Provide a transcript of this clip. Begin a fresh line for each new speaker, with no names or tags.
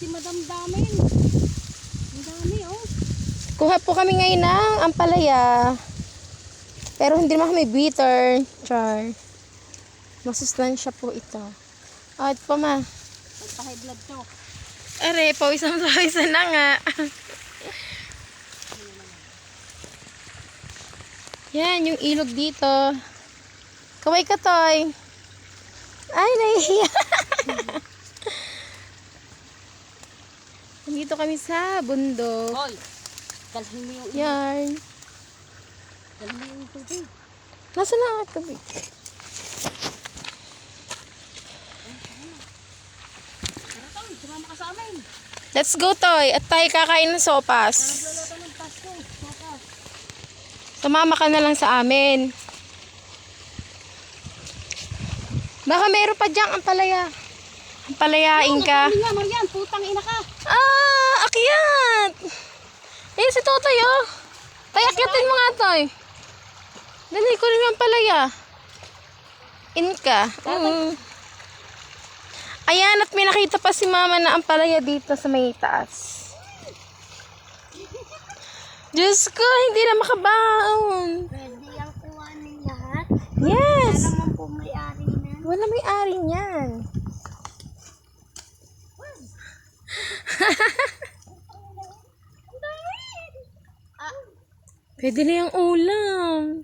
si Madam Damin. Ang dami, oh.
Kuha po kami ngayon ng ampalaya. Pero hindi naman kami bitter. Char. Masustansya po ito. Oh, ito pa ma.
Magpa-high blood to.
Are, pawisan na nga. Yan, yung ilog dito. Kaway ka, Toy. Ay, nahihiya. Nandito kami sa bundok.
Hoy, dalhin mo yung
Yarn.
Dalhin mo yung tubig.
Nasaan na ang tubig?
Tara, Toy, sumama ka sa amin.
Let's go, Toy. At tayo kakain ng sopas.
Nagluluto ng pasto. Sopas.
Sumama ka na lang sa amin. Baka meron pa diyang ampalaya. Ampalayain ka.
Ano nga, Marian? Putang ina ka.
Ah, akyat! Ayun si Totoy, oh. Tay, akyatin mo nga, Toy. Dali ko rin yung ampalaya. In ka. Ayan, at may nakita pa si Mama na ampalaya dito sa may taas. Diyos ko, hindi na makabaon.
Pwede ang kuhanin lahat.
Yes!
Naman po may-ari na.
Wala may-ari niyan. Pwede na yung ulam.